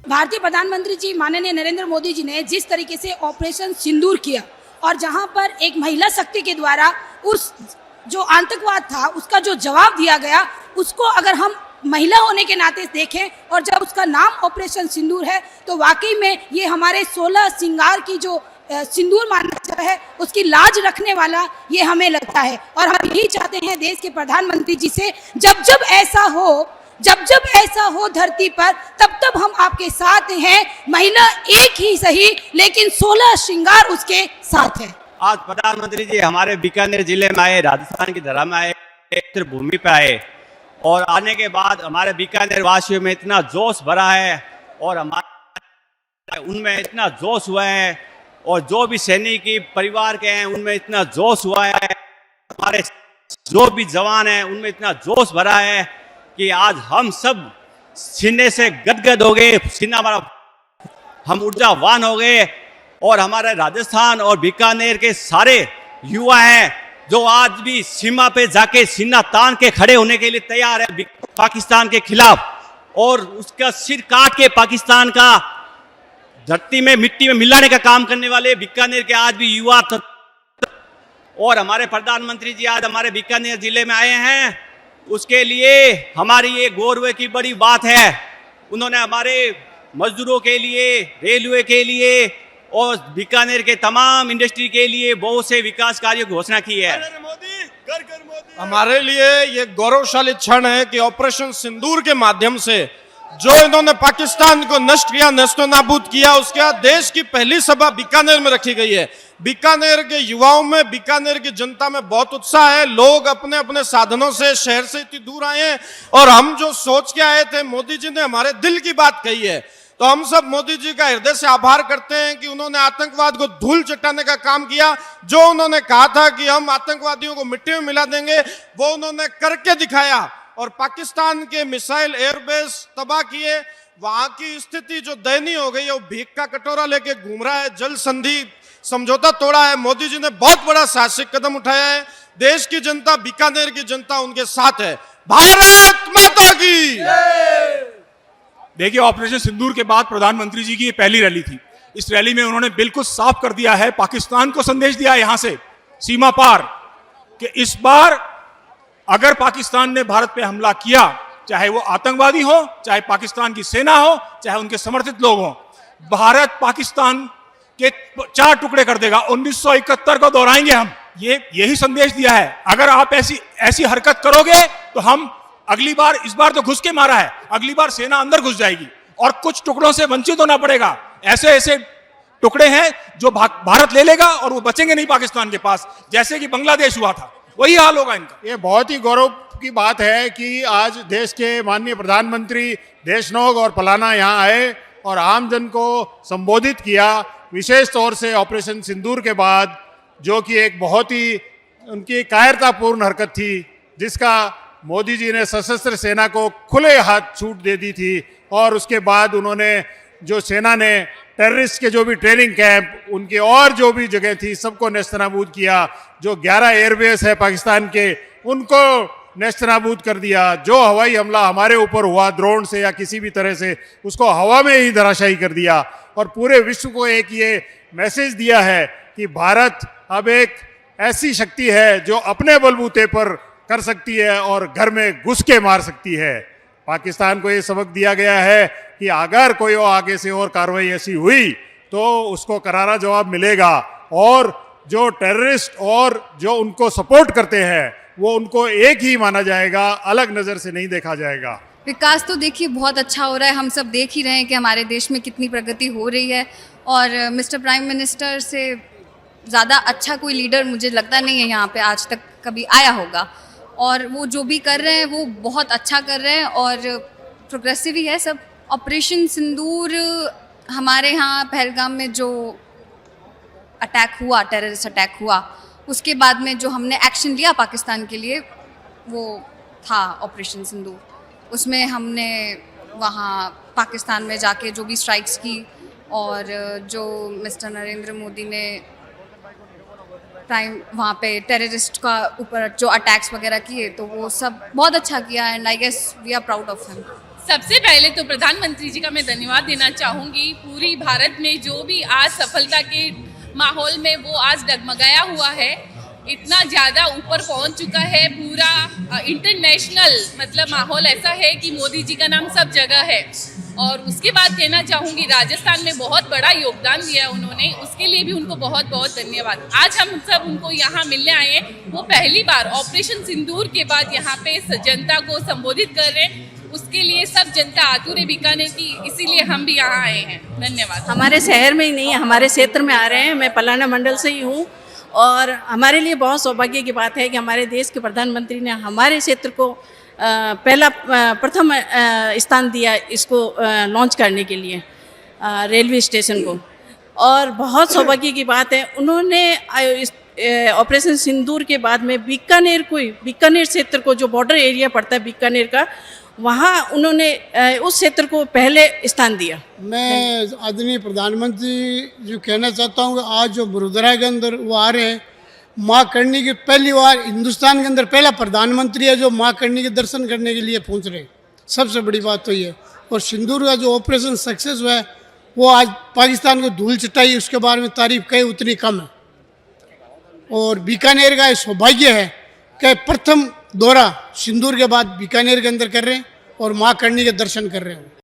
भारतीय प्रधानमंत्री जी माननीय नरेंद्र मोदी जी ने जिस तरीके से ऑपरेशन सिंदूर किया और जहां पर एक महिला शक्ति के द्वारा उस जो आतंकवाद था उसका जो जवाब दिया गया, उसको अगर हम महिला होने के नाते देखें और जब उसका नाम ऑपरेशन सिंदूर है तो वाकई में ये हमारे 16 श्रृंगार की जो सिंदूर माना जाता है उसकी लाज रखने वाला ये हमें लगता है। और हम यही चाहते हैं देश के प्रधानमंत्री जी से, जब जब ऐसा हो धरती पर तब तब हम आपके साथ हैं। महिला एक ही सही लेकिन 16 श्रृंगार उसके साथ है। आज प्रधानमंत्री जी हमारे बीकानेर जिले में आए, राजस्थान की धरा में आए, क्षेत्र भूमि पे आए और आने के बाद हमारे बीकानेर वासियों में इतना जोश भरा है और हमारे उनमें इतना जोश हुआ है और जो भी सैनिक परिवार के हैं उनमें इतना जोश हुआ है, हमारे जो भी जवान हैं उनमें इतना जोश भरा है कि आज हम सब सीने से गदगद हो गए, सीना हमारा हम ऊर्जावान हो गए। और हमारे राजस्थान और बीकानेर के सारे युवा हैं जो आज भी सीमा पे जाके सीना तान के खड़े होने के लिए तैयार है पाकिस्तान के खिलाफ, और उसका सिर काट के पाकिस्तान का धरती में मिट्टी में मिलाने का काम करने वाले बीकानेर के आज भी युवा। और हमारे प्रधानमंत्री जी आज हमारे बीकानेर जिले में आए हैं, उसके लिए हमारी ये गौरव की बड़ी बात है। उन्होंने हमारे मजदूरों के लिए, रेलवे के लिए और बीकानेर के तमाम इंडस्ट्री के लिए बहुत से विकास कार्यों की घोषणा की है। हमारे लिए ये गौरवशाली क्षण है कि ऑपरेशन सिंदूर के माध्यम से जो इन्होंने पाकिस्तान को नष्ट किया, नष्टो-नाबूद किया, उसके बाद देश की पहली सभा बीकानेर में रखी गई है। बीकानेर के युवाओं में, बीकानेर की जनता में बहुत उत्साह है। लोग अपने अपने साधनों से शहर से इतनी दूर आए हैं और हम जो सोच के आए थे, मोदी जी ने हमारे दिल की बात कही है, तो हम सब मोदी जी का हृदय से आभार करते हैं कि उन्होंने आतंकवाद को धूल चटाने का काम किया। जो उन्होंने कहा था कि हम आतंकवादियों को मिट्टी में मिला देंगे, वो उन्होंने करके दिखाया और पाकिस्तान के मिसाइल एयरबेस तबाह किए। वहां की स्थिति जो दयनीय हो गई है, वो भीख का कटोरा लेके घूम रहा है, जल संधि समझौता तोड़ा है। मोदी जी ने बहुत बड़ा साहसिक कदम उठाया है। देश की जनता, बीकानेर की जनता उनके साथ है। भारत माता की। देखिए, ऑपरेशन सिंदूर के बाद प्रधानमंत्री जी की ये पहली रैली थी। इस रैली में उन्होंने बिल्कुल साफ कर दिया है, पाकिस्तान को संदेश दिया है यहां से सीमा पार, कि इस बार अगर पाकिस्तान ने भारत पे हमला किया, चाहे वो आतंकवादी हो, चाहे पाकिस्तान की सेना हो, चाहे उनके समर्थित लोग हो, भारत पाकिस्तान के 4 टुकड़े कर देगा। 1971 को दोहराएंगे हम। यही संदेश दिया है। अगर आप ऐसी हरकत करोगे तो हम अगली बार, इस बार तो घुस के मारा है, अगली बार सेना अंदर घुस जाएगी और कुछ टुकड़ों से वंचित होना पड़ेगा। ऐसे ऐसे टुकड़े हैं जो भारत ले लेगा और वो बचेंगे नहीं पाकिस्तान के पास, जैसे कि बांग्लादेश हुआ था, वही हाल होगा इनका। ये बहुत ही गौरव की बात है कि आज देश के माननीय प्रधानमंत्री देशनोक और पलाना यहाँ आए और आमजन को संबोधित किया, विशेष तौर से ऑपरेशन सिंदूर के बाद, जो कि एक बहुत ही उनकी कायरतापूर्ण हरकत थी, जिसका मोदी जी ने सशस्त्र सेना को खुले हाथ छूट दे दी थी। और उसके बाद उन्होंने जो सेना ने टेररिस्ट के जो भी ट्रेनिंग कैंप, उनके और जो भी जगह थी, सबको नेस्तनाबूद किया। जो 11 एयरबेस है पाकिस्तान के, उनको नेस्तनाबूद कर दिया। जो हवाई हमला हमारे ऊपर हुआ ड्रोन से या किसी भी तरह से, उसको हवा में ही धराशायी कर दिया। और पूरे विश्व को एक ये मैसेज दिया है कि भारत अब एक ऐसी शक्ति है जो अपने बलबूते पर कर सकती है और घर में घुस के मार सकती है। पाकिस्तान को ये सबक दिया गया है कि अगर कोई आगे से और कार्रवाई ऐसी हुई तो उसको करारा जवाब मिलेगा, और जो टेररिस्ट और जो उनको सपोर्ट करते हैं वो उनको एक ही माना जाएगा, अलग नज़र से नहीं देखा जाएगा। विकास तो देखिए बहुत अच्छा हो रहा है, हम सब देख ही रहे हैं कि हमारे देश में कितनी प्रगति हो रही है। और मिस्टर प्राइम मिनिस्टर से ज़्यादा अच्छा कोई लीडर मुझे लगता नहीं है यहाँ पे आज तक कभी आया होगा। और वो जो भी कर रहे हैं वो बहुत अच्छा कर रहे हैं और प्रोग्रेसिव ही है सब। ऑपरेशन सिंदूर हमारे यहाँ पहलगाम में जो अटैक हुआ, टेररिस्ट अटैक हुआ, उसके बाद में जो हमने एक्शन लिया पाकिस्तान के लिए, वो था ऑपरेशन सिंदूर। उसमें हमने वहाँ पाकिस्तान में जाके जो भी स्ट्राइक्स की और जो मिस्टर नरेंद्र मोदी ने टाइम वहाँ पे टेररिस्ट का ऊपर जो अटैक्स वगैरह किए, तो वो सब बहुत अच्छा किया and I guess we are proud of him. सबसे पहले तो प्रधानमंत्री जी का मैं धन्यवाद देना चाहूँगी। पूरी भारत में जो भी आज सफलता के माहौल में वो आज डगमगाया हुआ है, इतना ज़्यादा ऊपर पहुंच चुका है, पूरा इंटरनेशनल मतलब माहौल ऐसा है कि मोदी जी का नाम सब जगह है। और उसके बाद कहना चाहूँगी राजस्थान में बहुत बड़ा योगदान दिया उन्होंने, उसके लिए भी उनको बहुत बहुत धन्यवाद। आज हम सब उनको यहाँ मिलने आए हैं, वो पहली बार ऑपरेशन सिंदूर के बाद यहाँ पे जनता को संबोधित कर रहे हैं, उसके लिए सब जनता आतुर है बीकानेर की, इसीलिए हम भी यहाँ आए हैं। धन्यवाद। हमारे शहर में ही नहीं, हमारे क्षेत्र में आ रहे हैं। मैं पलाना मंडल से ही हूँ और हमारे लिए बहुत सौभाग्य की बात है कि हमारे देश के प्रधानमंत्री ने हमारे क्षेत्र को प्रथम स्थान दिया इसको लॉन्च करने के लिए, रेलवे स्टेशन को। और बहुत सौभाग्य की बात है, उन्होंने ऑपरेशन सिंदूर के बाद में बीकानेर क्षेत्र को, जो बॉर्डर एरिया पड़ता है बीकानेर का, वहाँ उन्होंने उस क्षेत्र को पहले स्थान दिया। मैं आदरणीय प्रधानमंत्री जो कहना चाहता हूँ, आज जो वडोदरा के अंदर वो आ रहे हैं, माँ करणी की पहली बार हिंदुस्तान के अंदर पहला प्रधानमंत्री है जो माँ करणी के दर्शन करने के लिए पहुँच रहे हैं। सबसे बड़ी बात तो ये, और सिंदूर का जो ऑपरेशन सक्सेस हुआ है वो आज पाकिस्तान को धूल चटाई, उसके बारे में तारीफ कही उतनी कम है। और बीकानेर का सौभाग्य है कि प्रथम दौरा सिंदूर के बाद बीकानेर के अंदर कर रहे हैं और माँ करणी के दर्शन कर रहे हैं।